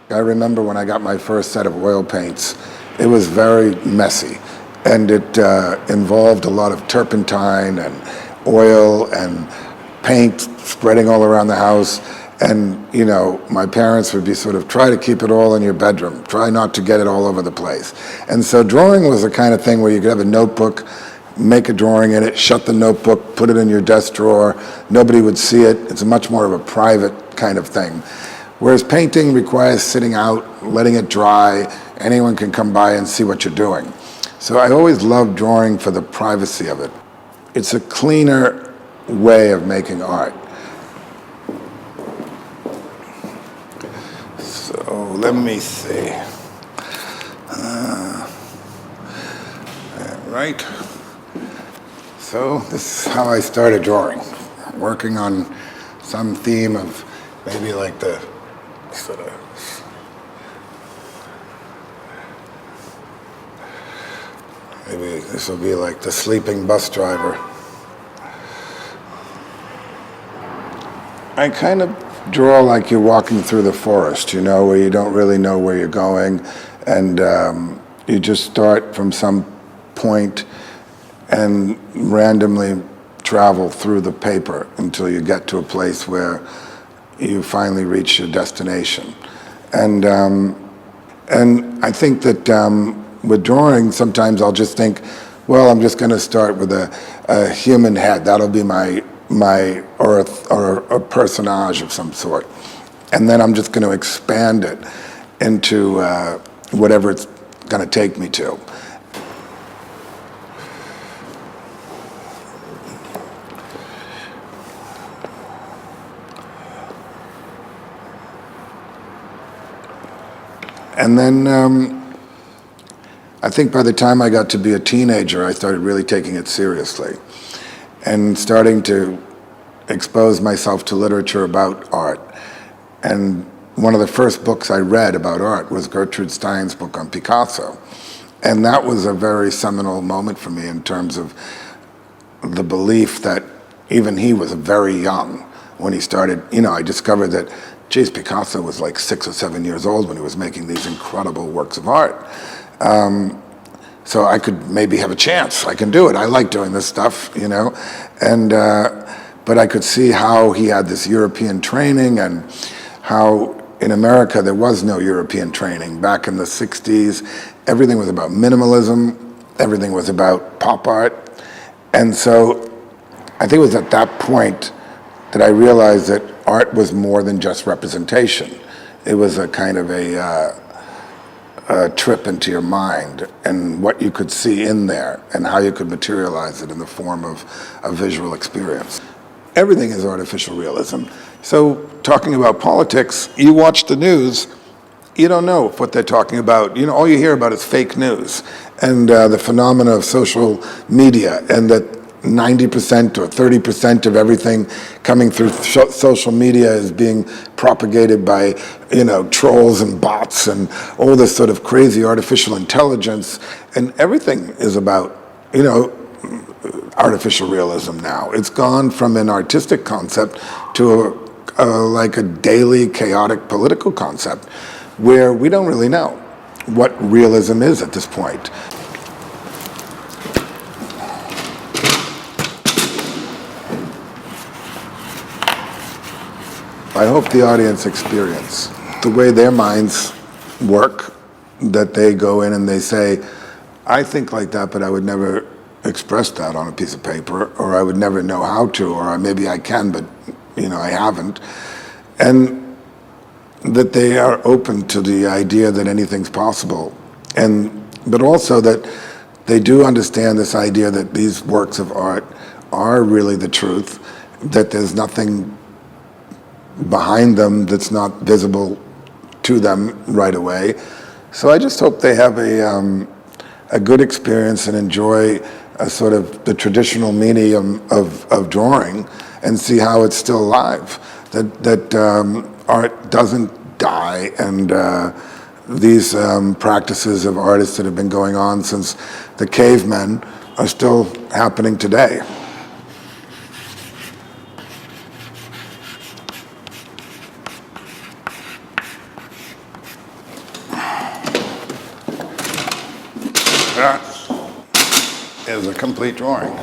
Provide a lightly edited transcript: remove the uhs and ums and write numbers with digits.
I remember when I got my first set of oil paints, it was very messy, and it involved a lot of turpentine and oil and paint spreading all around the house. And, you know, my parents would be sort of, try to keep it all in your bedroom, try not to get it all over the place. And so drawing was the kind of thing where you could have a notebook, make a drawing in it, shut the notebook, put it in your desk drawer, nobody would see it. It's much more of a private kind of thing. Whereas painting requires sitting out, letting it dry, anyone can come by and see what you're doing. So I always loved drawing for the privacy of it. It's a cleaner way of making art. So let me see. Right. So this is how I started drawing, working on some theme of maybe like the sort of maybe this will be like the sleeping bus driver. I kind of draw like you're walking through the forest, you know, where you don't really know where you're going, and you just start from some point and randomly travel through the paper until you get to a place where you finally reach your destination. And I think that with drawing, sometimes I'll just think, well, I'm just going to start with a human head. That'll be my or a personage of some sort, and then I'm just going to expand it into whatever it's going to take me to. And then I think by the time I got to be a teenager, I started really taking it seriously and starting to expose myself to literature about art. And one of the first books I read about art was Gertrude Stein's book on Picasso. And that was a very seminal moment for me in terms of the belief that even he was very young when he started. You know, I discovered that, geez, Picasso was like 6 or 7 years old when he was making these incredible works of art. So I could maybe have a chance. I can do it. I like doing this stuff, you know. And but I could see how he had this European training, and how in America there was no European training. Back in the 60s, everything was about minimalism. Everything was about pop art. And so I think it was at that point that I realized that art was more than just representation. It was a kind of a trip into your mind and what you could see in there and how you could materialize it in the form of a visual experience. Everything is artificial realism. So talking about politics, you watch the news, you don't know what they're talking about. You know, all you hear about is fake news and the phenomena of social media, and that 90% or 30% of everything coming through social media is being propagated by, you know, trolls and bots and all this sort of crazy artificial intelligence. And everything is about, you know, artificial realism now. It's gone from an artistic concept to like a daily chaotic political concept where we don't really know what realism is at this point. I hope the audience experience the way their minds work, that they go in and they say, I think like that, but I would never express that on a piece of paper, or I would never know how to, or maybe I can, but you know, I haven't. And that they are open to the idea that anything's possible. But also that they do understand this idea that these works of art are really the truth, that there's nothing behind them that's not visible to them right away. So I just hope they have a good experience and enjoy a sort of the traditional medium of drawing, and see how it's still alive, that art doesn't die, and these practices of artists that have been going on since the cavemen are still happening today. That is a complete drawing.